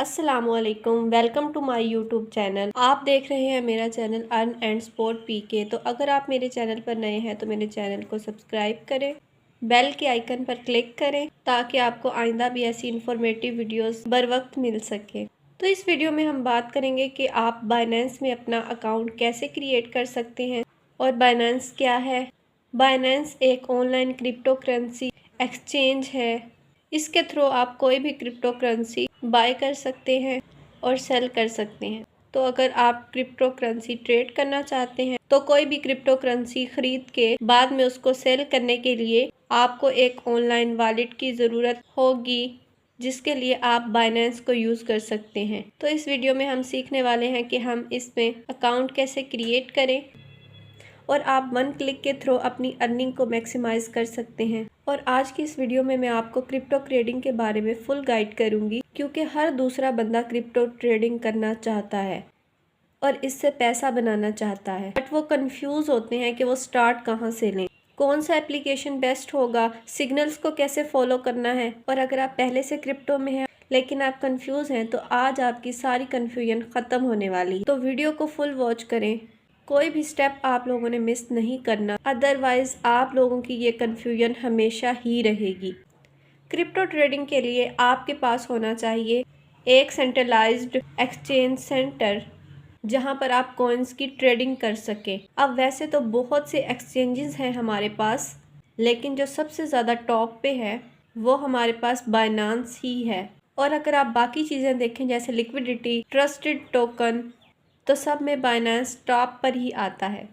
अस्सलामुअलैकुम, welcome to my YouTube channel. आप देख रहे हैं मेरा channel earn and sport PK. तो अगर आप मेरे चैनल पर नए हैं तो मेरे चैनल को सब्सक्राइब करें, बेल के आइकन पर क्लिक करें ताकि आपको आइंदा भी ऐसी इंफॉर्मेटिव वीडियोस बर वक्त मिल सके। तो इस वीडियो में हम बात करेंगे कि आप बाइनेंस में अपना अकाउंट कैसे क्रिएट कर सकते हैं और बाइनेंस क्या है। बाइनेंस एक ऑनलाइन क्रिप्टो करेंसी एक्सचेंज है। इसके थ्रू आप कोई भी क्रिप्टो करेंसी बाय कर सकते हैं और सेल कर सकते हैं। तो अगर आप क्रिप्टो करेंसी ट्रेड करना चाहते हैं तो कोई भी क्रिप्टो करेंसी खरीद के बाद में उसको सेल करने के लिए आपको एक ऑनलाइन वॉलेट की ज़रूरत होगी, जिसके लिए आप बाइनेंस को यूज़ कर सकते हैं। तो इस वीडियो में हम सीखने वाले हैं कि हम इसमें अकाउंट कैसे क्रिएट करें और आप वन क्लिक के थ्रू अपनी अर्निंग को मैक्सिमाइज कर सकते हैं। और आज की इस वीडियो में मैं आपको क्रिप्टो ट्रेडिंग के बारे में फुल गाइड करूंगी, क्योंकि हर दूसरा बंदा क्रिप्टो ट्रेडिंग करना चाहता है और इससे पैसा बनाना चाहता है, बट वो कंफ्यूज होते हैं कि वो स्टार्ट कहाँ से लें, कौन सा एप्लीकेशन बेस्ट होगा, सिग्नल्स को कैसे फॉलो करना है। और अगर आप पहले से क्रिप्टो में हैं लेकिन आप कंफ्यूज हैं तो आज आपकी सारी कंफ्यूजन खत्म होने वाली है। तो वीडियो को फुल वॉच करें, कोई भी स्टेप आप लोगों ने मिस नहीं करना, अदरवाइज आप लोगों की ये कन्फ्यूजन हमेशा ही रहेगी। क्रिप्टो ट्रेडिंग के लिए आपके पास होना चाहिए एक सेंट्रलाइज्ड एक्सचेंज सेंटर, जहां पर आप कॉइन्स की ट्रेडिंग कर सके। अब वैसे तो बहुत से एक्सचेंजेस हैं हमारे पास, लेकिन जो सबसे ज़्यादा टॉप पे है वो हमारे पास बाइनांस ही है। और अगर आप बाकी चीज़ें देखें जैसे लिक्विडिटी, ट्रस्टेड टोकन, तो सब में बाइनेंस टॉप पर ही आता है।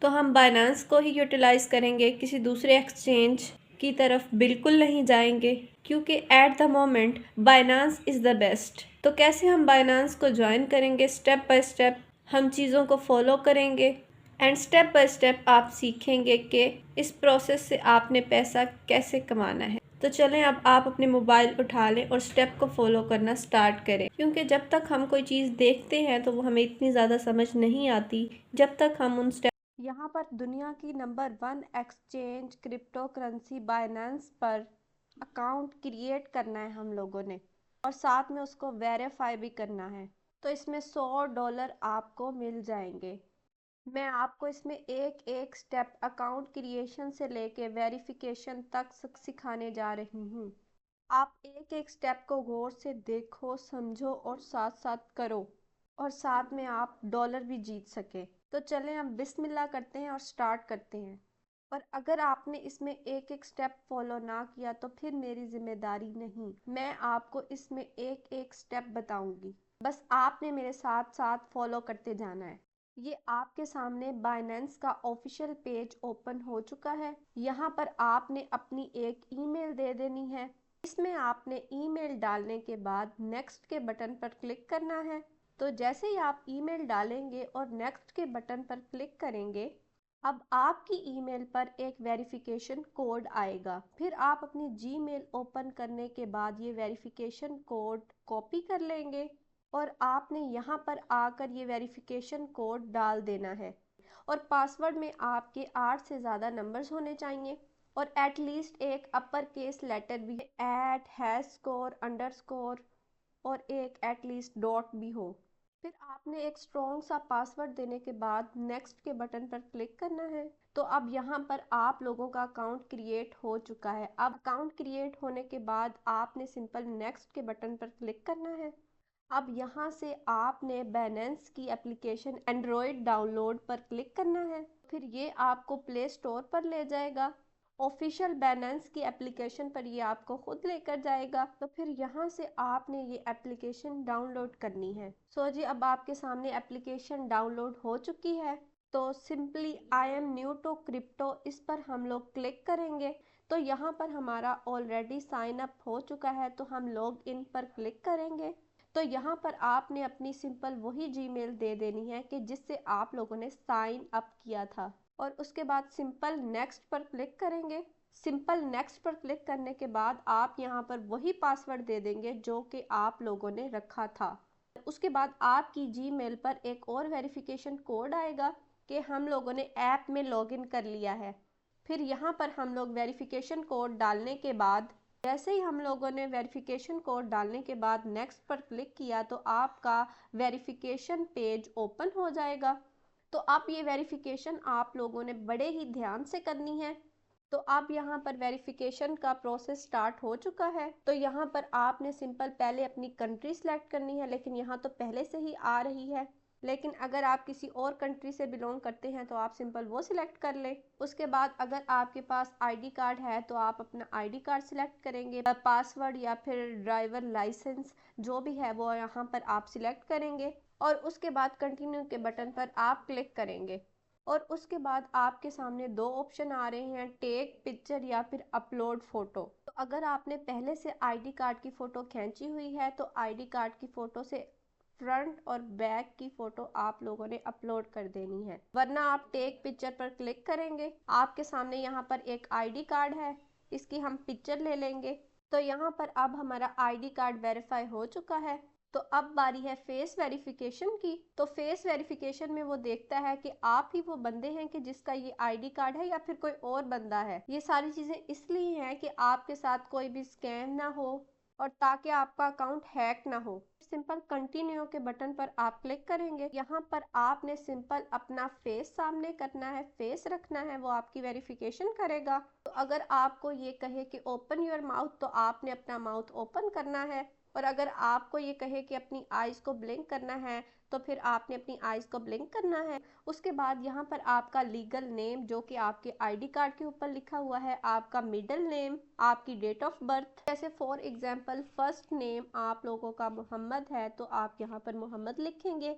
तो हम बाइनेंस को ही यूटिलाइज़ करेंगे, किसी दूसरे एक्सचेंज की तरफ बिल्कुल नहीं जाएंगे, क्योंकि at the moment Binance is the best. तो कैसे हम बाइनेंस को ज्वाइन करेंगे, स्टेप बाय स्टेप हम चीज़ों को फॉलो करेंगे एंड स्टेप बाय स्टेप आप सीखेंगे कि इस प्रोसेस से आपने पैसा कैसे कमाना है। तो चलें अब आप अपने मोबाइल उठा लें और स्टेप को फॉलो करना स्टार्ट करें, क्योंकि जब तक हम कोई चीज़ देखते हैं तो वो हमें इतनी ज़्यादा समझ नहीं आती जब तक हम उन स्टेप। यहाँ पर दुनिया की number 1 exchange crypto currency Binance पर अकाउंट क्रिएट करना है हम लोगों ने, और साथ में उसको वेरीफाई भी करना है। तो इसमें $100 आपको मिल जाएंगे। मैं आपको इसमें एक एक स्टेप अकाउंट क्रिएशन से लेके वेरिफिकेशन तक सिखाने जा रही हूँ। आप एक एक स्टेप को गौर से देखो, समझो और साथ साथ करो, और साथ में आप डॉलर भी जीत सके। तो चलें अब बिस्मिल्लाह करते हैं और स्टार्ट करते हैं। और अगर आपने इसमें एक एक स्टेप फॉलो ना किया तो फिर मेरी जिम्मेदारी नहीं, मैं आपको इसमें एक एक स्टेप बताऊंगी, बस आपने मेरे साथ साथ फॉलो करते जाना है। ये आपके सामने बाइनेंस का ऑफिशियल पेज ओपन हो चुका है। यहाँ पर आपने अपनी एक ईमेल दे देनी है। इसमें आपने ईमेल डालने के बाद नेक्स्ट के बटन पर क्लिक करना है। तो जैसे ही आप ईमेल डालेंगे और नेक्स्ट के बटन पर क्लिक करेंगे, अब आपकी ईमेल पर एक वेरिफिकेशन कोड आएगा। फिर आप अपनी जीमेल ओपन करने के बाद ये वेरिफिकेशन कोड कॉपी कर लेंगे और आपने यहाँ पर आकर ये वेरिफिकेशन कोड डाल देना है। और पासवर्ड में आपके 8 से ज़्यादा नंबर्स होने चाहिए और एटलीस्ट एक अपर केस लेटर भी, ऐट, हैश स्कोर, अंडरस्कोर और एक एटलीस्ट डॉट भी हो। फिर आपने एक स्ट्रॉन्ग सा पासवर्ड देने के बाद नेक्स्ट के बटन पर क्लिक करना है। तो अब यहाँ पर आप लोगों का अकाउंट क्रिएट हो चुका है। अब अकाउंट क्रिएट होने के बाद आपने सिंपल नेक्स्ट के बटन पर क्लिक करना है। अब यहाँ से आपने बाइनेंस की एप्लीकेशन एंड्रॉयड डाउनलोड पर क्लिक करना है। फिर ये आपको प्ले स्टोर पर ले जाएगा। ऑफिशियल बाइनेंस की एप्लीकेशन पर ये आपको खुद लेकर जाएगा। तो फिर यहाँ से आपने ये एप्लीकेशन डाउनलोड करनी है। सो जी अब आपके सामने एप्लीकेशन डाउनलोड हो चुकी है। तो simply I am new to crypto, इस पर हम लोग क्लिक करेंगे। तो यहाँ पर हमारा ऑलरेडी साइन अप हो चुका है, तो हम लॉग इन पर क्लिक करेंगे। तो यहाँ पर आपने अपनी सिंपल वही जीमेल दे देनी है कि जिससे आप लोगों ने साइन अप किया था, और उसके बाद सिंपल नेक्स्ट पर क्लिक करेंगे। सिंपल नेक्स्ट पर क्लिक करने के बाद आप यहाँ पर वही पासवर्ड दे देंगे जो कि आप लोगों ने रखा था। उसके बाद आपकी जीमेल पर एक और वेरिफिकेशन कोड आएगा कि हम लोगों ने ऐप में लॉगिन कर लिया है। फिर यहाँ पर हम लोग वेरिफिकेशन कोड डालने के बाद जैसे ही हम लोगों ने वेरिफिकेशन कोड डालने के बाद नेक्स्ट पर क्लिक किया तो आपका वेरिफिकेशन पेज ओपन हो जाएगा। तो अब ये वेरिफिकेशन आप लोगों ने बड़े ही ध्यान से करनी है। तो अब यहाँ पर वेरिफिकेशन का प्रोसेस स्टार्ट हो चुका है। तो यहाँ पर आपने सिंपल पहले अपनी कंट्री सेलेक्ट करनी है, लेकिन यहाँ तो पहले से ही आ रही है। लेकिन अगर आप किसी और कंट्री से बिलोंग करते हैं तो आप सिंपल वो सिलेक्ट कर लें। उसके बाद अगर आपके पास आईडी कार्ड है तो आप अपना आईडी कार्ड सिलेक्ट करेंगे। पासवर्ड या फिर ड्राइवर लाइसेंस जो भी है वो यहाँ पर आप सिलेक्ट करेंगे और उसके बाद कंटिन्यू के बटन पर आप क्लिक करेंगे। और उसके बाद आपके सामने दो ऑप्शन आ रहे हैं, टेक पिक्चर या फिर अपलोड फोटो। तो अगर आपने पहले से आईडी कार्ड की फोटो खींची हुई है तो आईडी कार्ड की फोटो से फ्रंट और बैक की फोटो आप लोगों ने अपलोड कर देनी है, वरना आप टेक पिक्चर पर क्लिक करेंगे। आपके सामने यहाँ पर एक आईडी कार्ड है, इसकी हम पिक्चर ले लेंगे। तो यहाँ पर अब हमारा आईडी कार्ड वेरीफाई हो चुका है। तो अब बारी है फेस वेरिफिकेशन की। तो फेस वेरिफिकेशन में वो देखता है कि आप ही वो बंदे हैं कि जिसका ये आईडी कार्ड है या फिर कोई और बंदा है। ये सारी चीजें इसलिए हैं कि आपके साथ कोई भी स्कैम ना हो और ताकि आपका अकाउंट हैक ना हो। सिंपल कंटिन्यू के बटन पर आप क्लिक करेंगे। यहाँ पर आपने सिंपल अपना फेस सामने करना है, फेस रखना है, वो आपकी वेरिफिकेशन करेगा। तो अगर आपको ये कहे कि ओपन योर माउथ तो आपने अपना माउथ ओपन करना है, और अगर आपको ये कहे कि अपनी आईज को ब्लिंक करना है तो फिर आपने अपनी आईज को ब्लिंक करना है। उसके बाद यहाँ पर आपका लीगल नेम जो कि आपके आईडी कार्ड के ऊपर लिखा हुआ है, आपका मिडिल नेम, आपकी डेट ऑफ बर्थ। जैसे फॉर एग्जांपल फर्स्ट नेम आप लोगों का मोहम्मद है तो आप यहाँ पर मोहम्मद लिखेंगे।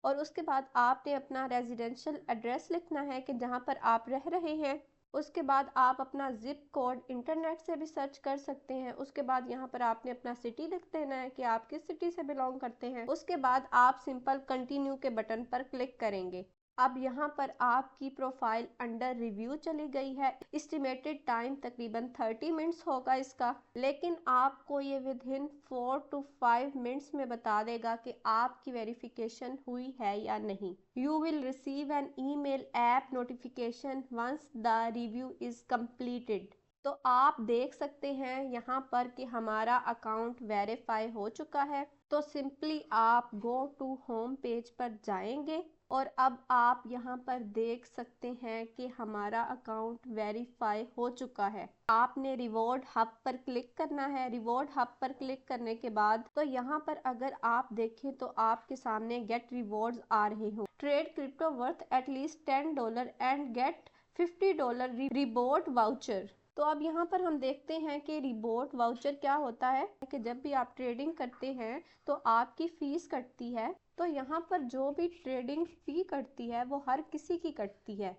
और उसके बाद आपने अपना रेजिडेंशियल एड्रेस लिखना है कि जहाँ पर आप रह रहे हैं। उसके बाद आप अपना जिप कोड इंटरनेट से भी सर्च कर सकते हैं। उसके बाद यहाँ पर आपने अपना सिटी लिख देना है कि आप किस सिटी से बिलोंग करते हैं। उसके बाद आप सिंपल कंटिन्यू के बटन पर क्लिक करेंगे। अब यहाँ पर आपकी प्रोफाइल अंडर रिव्यू चली गई है। एस्टिमेटेड टाइम तकरीबन 30 मिनट्स होगा इसका, लेकिन आपको ये विद इन 4 to 5 मिनट्स में बता देगा कि आपकी वेरिफिकेशन हुई है या नहीं। You will receive an email app notification once the review is completed. तो आप देख सकते हैं यहाँ पर कि हमारा अकाउंट वेरीफाई हो चुका है। तो सिंपली आप गो टू होम पेज पर जाएंगे और अब आप यहाँ पर देख सकते हैं कि हमारा अकाउंट वेरीफाई हो चुका है। आपने रिवॉर्ड हब पर क्लिक करना है। रिवॉर्ड हब पर क्लिक करने के बाद तो यहाँ पर अगर आप देखें तो आपके सामने गेट रिवॉर्ड्स आ रहे हो। Trade crypto worth at least $10 and get $50 reward voucher. तो अब यहाँ पर हम देखते हैं कि रिवॉर्ड वाउचर क्या होता है कि जब भी आप ट्रेडिंग करते हैं तो आपकी फीस कटती है। तो यहाँ पर जो भी ट्रेडिंग फी कटती है वो हर किसी की कटती है।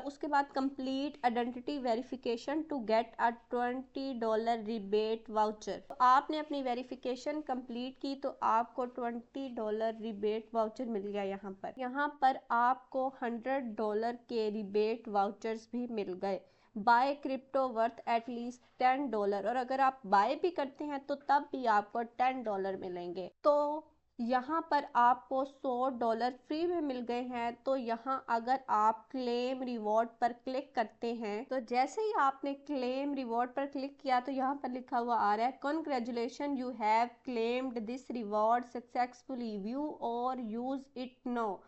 उसके बाद complete identity verification to get a $20 rebate voucher. तो आपने अपनी वेरिफिकेशन कंप्लीट की तो आपको $20 रिबेट वाउचर मिल गया। यहाँ पर आपको $100 के रिबेट वाउचर्स भी मिल गए। बाय क्रिप्टो वर्थ एटलीस्ट $10, और अगर आप बाय भी करते हैं तो तब भी आपको $10 मिलेंगे। तो यहाँ पर आपको $100 फ्री में मिल गए हैं। तो यहाँ अगर आप क्लेम रिवॉर्ड पर क्लिक करते हैं तो जैसे ही आपने क्लेम रिवॉर्ड पर क्लिक किया तो यहाँ पर लिखा हुआ आ रहा है congratulation you have claimed this reward successfully, view और यूज इट नो।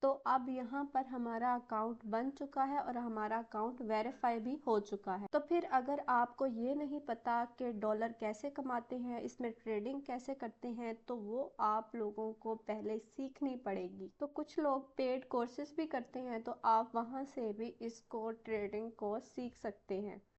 तो अब यहाँ पर हमारा अकाउंट बन चुका है और हमारा अकाउंट वेरीफाई भी हो चुका है। तो फिर अगर आपको ये नहीं पता कि डॉलर कैसे कमाते हैं, इसमें ट्रेडिंग कैसे करते हैं, तो वो आप लोगों को पहले सीखनी पड़ेगी। तो कुछ लोग पेड कोर्सेज भी करते हैं तो आप वहाँ से भी इसको ट्रेडिंग को सीख सकते हैं।